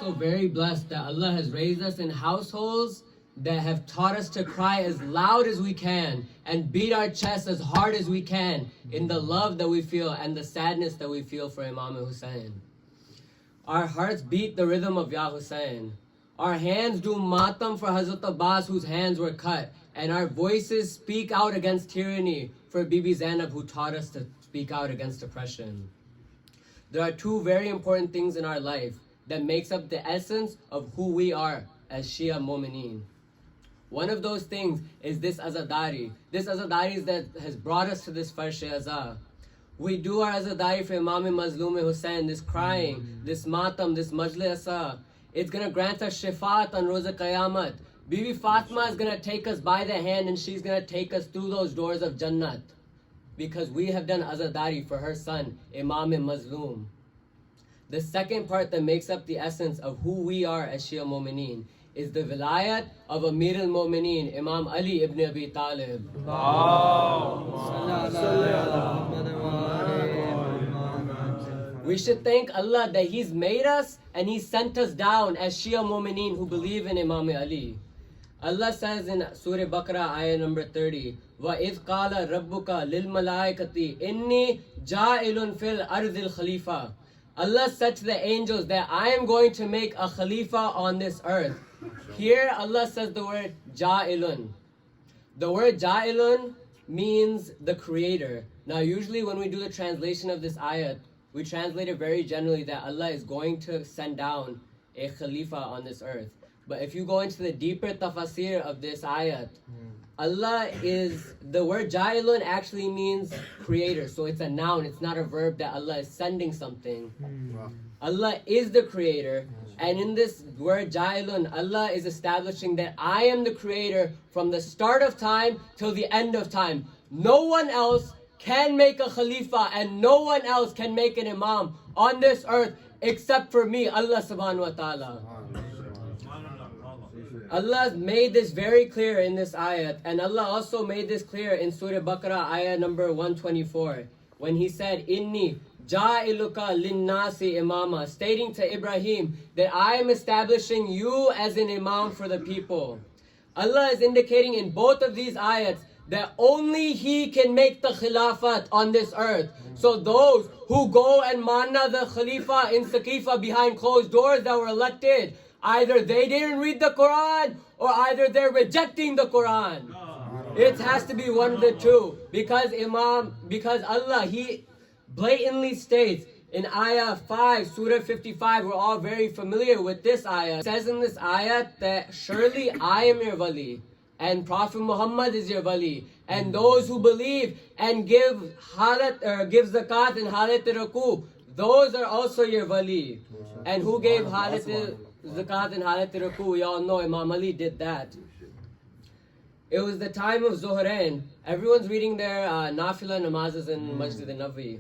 also very blessed that Allah has raised us in households that have taught us to cry as loud as we can and beat our chests as hard as we can in the love that we feel and the sadness that we feel for Imam Hussein. Our hearts beat the rhythm of Ya Hussein. Our hands do matam for Hazrat Abbas, whose hands were cut, and our voices speak out against tyranny for Bibi Zainab, who taught us to speak out against oppression. There are two very important things in our life that makes up the essence of who we are as Shia Mu'mineen. One of those things is this azadari. This azadari is that has brought us to this farsh azah. We do our azadari for Imam Mazloom Hussain, this crying, this matam, this majlis. It's going to grant us shifaat on Roza Qayamat. Bibi Fatima is going to take us by the hand and she's going to take us through those doors of Jannat. Because we have done azadari for her son, Imam Mazloom. The second part that makes up the essence of who we are as Shia Mu'mineen is the vilayat of Amir al-Mu'mineen, Imam Ali ibn Abi Talib. We should thank Allah that He's made us and He sent us down as Shia Mu'mineen who believe in Imam Ali. Allah says in Surah Baqarah, ayah number 30, وَإِذْ قَالَ رَبُّكَ لِلْمَلَائِكَةِ إِنِّي جَائِلٌ فِي الْأَرْضِ الْخَلِيفَةِ. Allah said to the angels that I am going to make a khalifa on this earth. Here Allah says the word ja'ilun. The word ja'ilun means the creator. Now usually when we do the translation of this ayat, we translate it very generally that Allah is going to send down a khalifa on this earth. But if you go into the deeper tafasir of this ayat, Allah is, the word ja'ilun actually means creator. So it's a noun, it's not a verb that Allah is sending something. Allah is the creator. And in this word ja'ilun, Allah is establishing that I am the creator from the start of time till the end of time. No one else can make a khalifa and no one else can make an imam on this earth except for me, Allah subhanahu wa ta'ala. Allah made this very clear in this ayat, and Allah also made this clear in Surah Baqarah, ayah number 124, when He said, Inni ja'iluka linnasi imama, stating to Ibrahim that I am establishing you as an imam for the people. Allah is indicating in both of these ayats that only He can make the khilafat on this earth. So those who go and manna the khalifa in Saqifa behind closed doors that were elected, either they didn't read the Quran or either they're rejecting the Quran. It has to be one of the two. Because Allah, He blatantly states in ayah 5, Surah 55, we're all very familiar with this ayah. It says in this ayah that surely I am your wali and Prophet Muhammad is your wali. And those who believe and give zakat and halat ruku, those are also your wali. And who gave halat zakat and halat ruku? We all know Imam Ali did that. It was the time of Zuhrain. Everyone's reading their nafila namazes in Masjid al-Nabawi.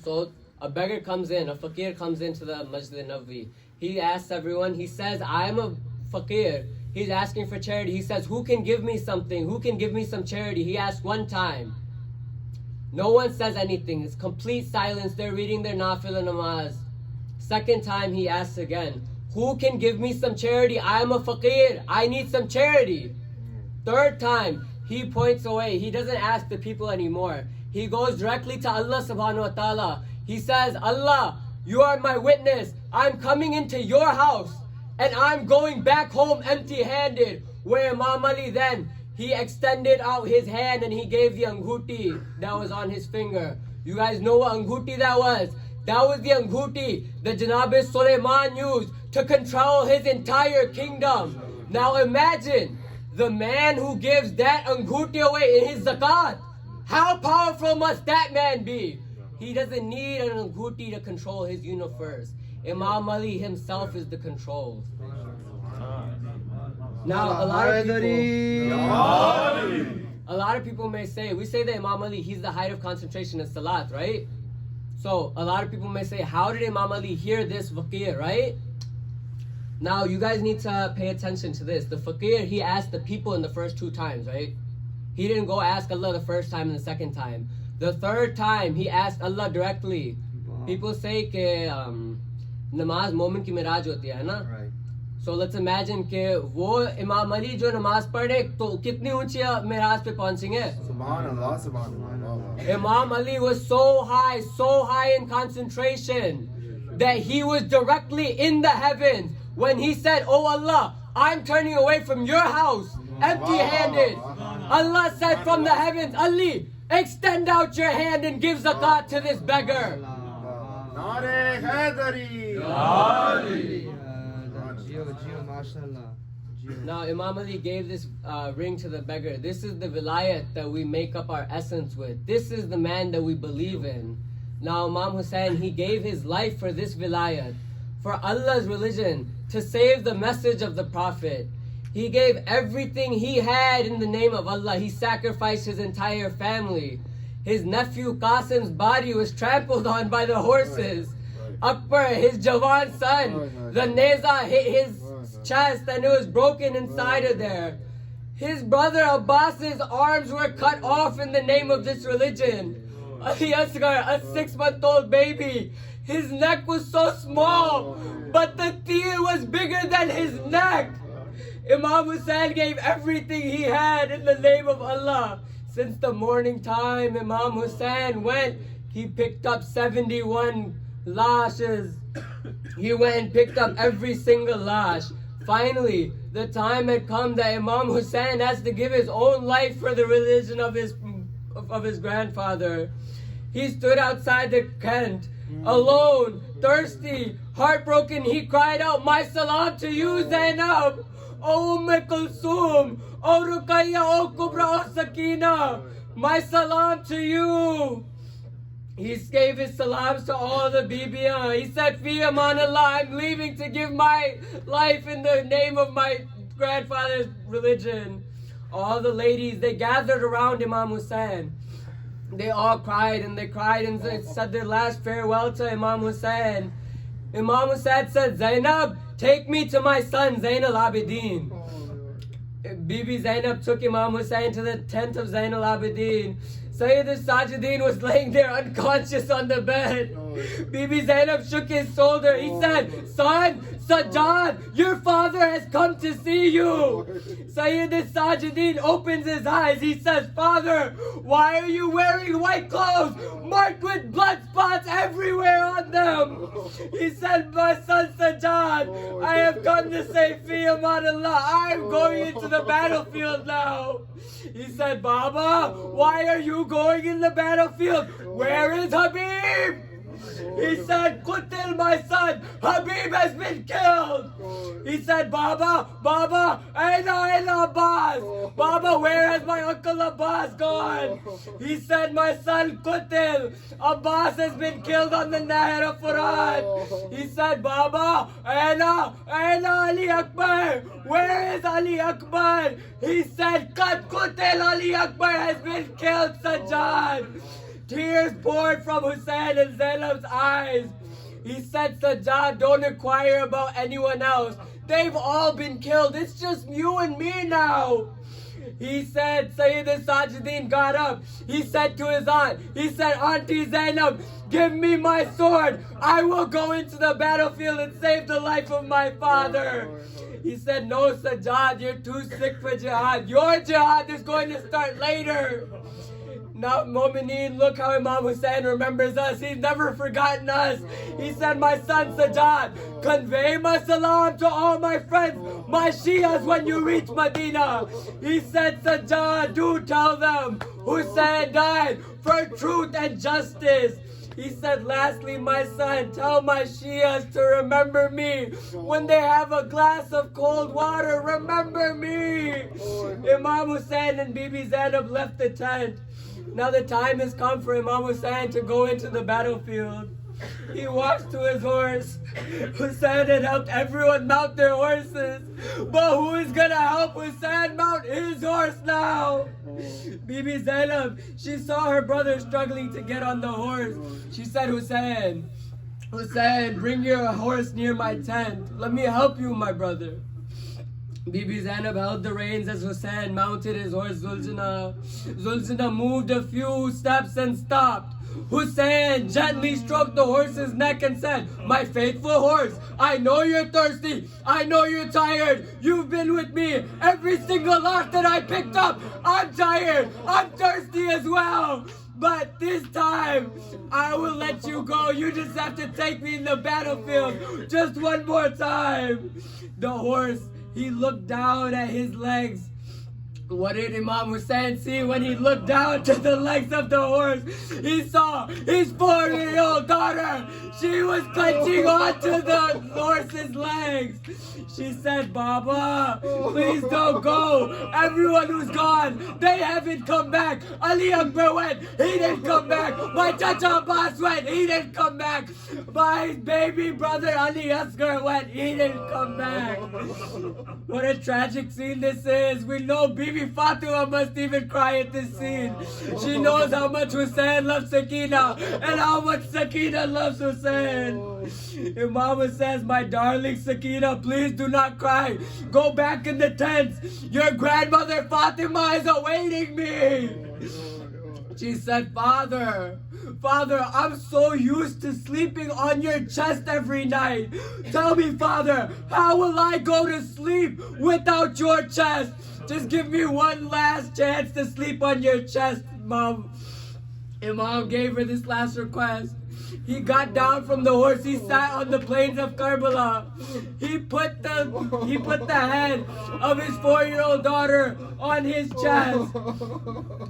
So a beggar comes in, a fakir comes into the Masjid al-Nabawi. He asks everyone, he says, I am a fakir. He's asking for charity. He says, who can give me something? Who can give me some charity? He asks one time. No one says anything. It's complete silence. They're reading their nafila namaz. Second time he asks again, who can give me some charity? I am a fakir. I need some charity. Third time, he points away. He doesn't ask the people anymore. He goes directly to Allah subhanahu wa ta'ala. He says, Allah, you are my witness. I'm coming into your house and I'm going back home empty-handed. Where Imam Ali then, he extended out his hand and he gave the anghuti that was on his finger. You guys know what anghuti that was? That was the anghuti that Janab Sulaiman used to control his entire kingdom. Now imagine the man who gives that anghuti away in his zakat. How powerful must that man be? He doesn't need an anghuti to control his universe. Imam Ali himself is the control. Now a lot of people may say, we say that Imam Ali, he's the height of concentration in salat, right? So a lot of people may say, how did Imam Ali hear this fakir, right? Now you guys need to pay attention to this. The fakir, he asked the people in the first two times, right? He didn't go ask Allah the first time and the second time. The third time, he asked Allah directly. People say नमाज मोमिन की मिराज होती है ना. Right. So let's imagine कि वो इमाम अली जो नमाज पढ़े तो कितनी ऊंची मिराज पे पहुंचेंगे. Subhanallah, subhanallah. Imam Ali was so high in concentration that he was directly in the heavens when he said, "Oh Allah, I'm turning away from your house empty-handed." Allah said from the heavens, "Ali, extend out your hand and give zakat to this beggar." Nare Haidari. Now Imam Ali gave this ring to the beggar. This is the vilayat that we make up our essence with. This is the man that we believe in. Now Imam Hussain, he gave his life for this vilayat, for Allah's religion, to save the message of the Prophet. He gave everything he had in the name of Allah. He sacrificed his entire family. His nephew Qasim's body was trampled on by the horses. Akbar, his Jawan son, the neza hit his chest and it was broken inside of there. His brother Abbas's arms were cut off in the name of this religion. Ali Asghar, a 6-month-old baby, his neck was so small, but the tear was bigger than his neck. Imam Hussain gave everything he had in the name of Allah. Since the morning time Imam Hussain went, he picked up 71 lashes. He went and picked up every single lash. Finally, the time had come that Imam Hussain has to give his own life for the religion of his grandfather. He stood outside the tent, alone, thirsty, heartbroken. He cried out, "My salam to you, Zainab, O Kulsum, O Ruqayya, O Kubra, O Sakina. My salam to you." He gave his salams to all the Bibiya. He said, "Fi aman Allah, I'm leaving to give my life in the name of my grandfather's religion." All the ladies, they gathered around Imam Hussain. They all cried and they said their last farewell to Imam Hussain. Imam Hussain said, "Zainab, take me to my son Zain al-Abidin." Bibi Zainab took Imam Hussain to the tent of Zain al-Abidin. Sayyid al-Sajidin was laying there unconscious on the bed. Bibi Zainab shook his shoulder. He said, "Son, Sajjad, your father has come to see you." Sayyid al-Sajidin opens his eyes. He says, "Father, why are you wearing white clothes marked with blood spots everywhere on them?" He said, "My son Sajjad, I have come to say Fi aman Allah. I am going into the battlefield now." He said, "Baba, why are you going in the battlefield? Where is Habib?" He said, "Qutil, my son, Habib has been killed." He said, Baba, Aina Abbas. Baba, where has my uncle Abbas gone?" He said, "My son, Qutil, Abbas has been killed on the Nahar of Furat." He said, "Baba, Aina Ali Akbar. Where is Ali Akbar?" He said, Qutil, Ali Akbar has been killed, Sajjad." Tears poured from Hussain and Zainab's eyes. He said, "Sajjad, don't inquire about anyone else. They've all been killed. It's just you and me now." He said, Sayyid al-Sajidin got up. He said to his aunt, he said, "Auntie Zainab, give me my sword. I will go into the battlefield and save the life of my father." He said, "No, Sajjad, you're too sick for jihad. Your jihad is going to start later." Now, Mu'mineen, look how Imam Hussain remembers us. He's never forgotten us. He said, "My son Sajjad, convey my salam to all my friends, my Shias, when you reach Medina." He said, "Sajjad, do tell them Hussain died for truth and justice." He said, "Lastly, my son, tell my Shias to remember me. When they have a glass of cold water, remember me." Imam Hussain and Bibi Zainab left the tent. Now the time has come for Imam Hussain to go into the battlefield. He walks to his horse. Hussain had helped everyone mount their horses. But who is going to help Hussain mount his horse now? Bibi Zainab, she saw her brother struggling to get on the horse. She said, Hussain, bring your horse near my tent. Let me help you, my brother." Bibi Zainab held the reins as Hussain mounted his horse Zulzana. Zulzana moved a few steps and stopped. Hussein gently stroked the horse's neck and said, "My faithful horse, I know you're thirsty. I know you're tired. You've been with me every single lot that I picked up. I'm tired. I'm thirsty as well. But this time, I will let you go. You just have to take me in the battlefield just one more time." The horse, he looked down at his legs. What did Imam Hussein see when he looked down to the legs of the horse? He saw his 4-year-old daughter. She was clutching onto the horse's legs. She said, "Baba, please don't go. Everyone who's gone, they haven't come back. Ali Akbar went, he didn't come back. My Chacha Abbas went, he didn't come back. My baby brother Ali Asghar went, he didn't come back." What a tragic scene this is. We know Bibi Fatima must even cry at this scene. She knows how much Hussein loves Sakina and how much Sakina loves Hussein. Imam says, "My darling Sakina, please do not cry. Go back in the tents. Your grandmother Fatima is awaiting me." She said, Father, I'm so used to sleeping on your chest every night. Tell me, Father, how will I go to sleep without your chest? Just give me one last chance to sleep on your chest, Mom." Imam gave her this last request. He got down from the horse. He sat on the plains of Karbala. He put the head of his 4-year-old daughter on his chest.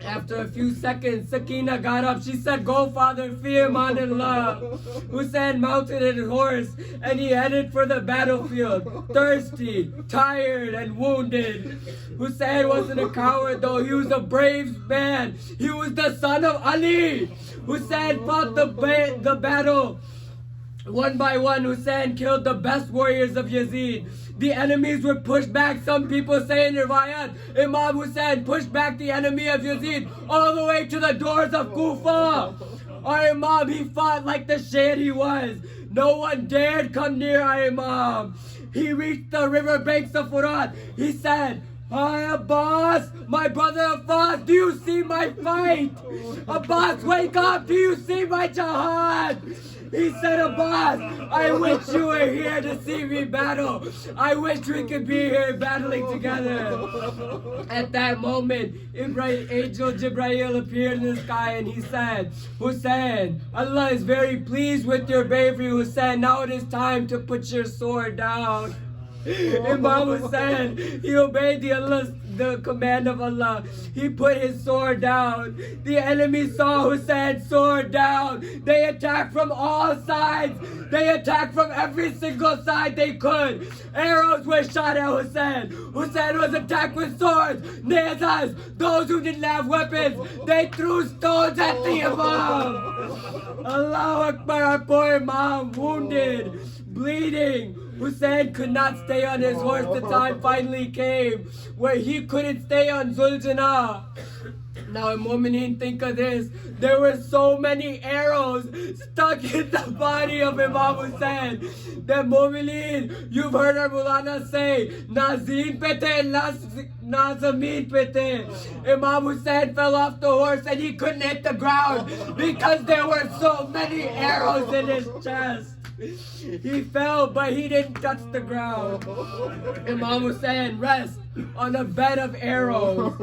After a few seconds, Sakina got up. She said, "Go, father, fear Allah." Hussein mounted his horse and he headed for the battlefield, thirsty, tired, and wounded. Hussein wasn't a coward though. He was a brave man. He was the son of Ali. Hussein fought the battle. One by one, Hussein killed the best warriors of Yazid. The enemies were pushed back. Some people say in Riwayat, Imam Hussein pushed back the enemy of Yazid all the way to the doors of Kufa. Our Imam, he fought like the shade he was. No one dared come near our Imam. He reached the river banks of Furat. He said, "Hi, Abbas, my brother Abbas, do you see my fight? Abbas, wake up, do you see my jihad?" He said, "Abbas, I wish you were here to see me battle. I wish we could be here battling together." At that moment, Angel Jibreel appeared in the sky and he said, "Hussein, Allah is very pleased with your bravery, Hussein. Now it is time to put your sword down." Imam Hussein, he obeyed the command of Allah. He put his sword down. The enemy saw Hussein's sword down. They attacked from all sides. They attacked from every single side they could. Arrows were shot at Hussein. Hussein was attacked with swords, nezas. Those who didn't have weapons, they threw stones at the Imam. Allahu Akbar, our poor Imam, wounded, bleeding. Hussein could not stay on his horse. The time finally came where he couldn't stay on Zuljanah. Now, Mu'mineen, think of this. There were so many arrows stuck in the body of Imam Hussein. The Mu'mineen, you've heard our Mulana say, "Nazeen pete, Nazameen pete." Imam Hussein fell off the horse and he couldn't hit the ground because there were so many arrows in his chest. He fell, but he didn't touch the ground. Imam Hussein rests on a bed of arrows.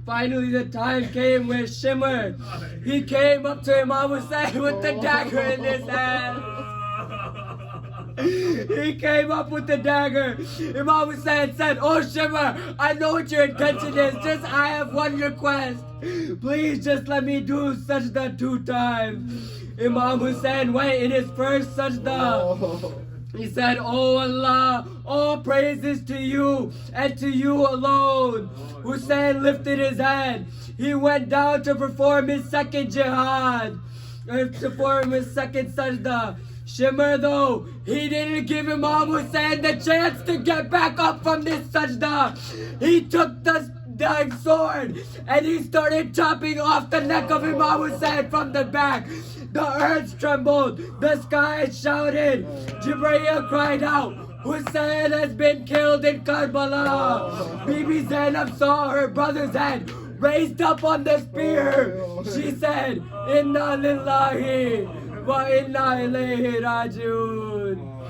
Finally, the time came where Shimmer, he came up to Imam Hussein with the dagger in his hand. He came up with the dagger. Imam Hussein said, "Oh Shimmer, I know what your intention is. Just I have one request. Please just let me do sajda 2 times." Imam Hussein went in his first sajda. He said, "Oh Allah, all praises to you and to you alone." Hussein lifted his head. He went down to perform his second jihad, to perform his second sajda. Shimmer though, he didn't give Imam Hussein the chance to get back up from this sajda. He took the sword and he started chopping off the neck of Imam Hussein from the back. The earth trembled, the sky shouted. Jibreel cried out, "Hussein has been killed in Karbala." Bibi Zainab saw her brother's head raised up on the spear, she said, Inna lillahi wa inna ilayhi rajiun.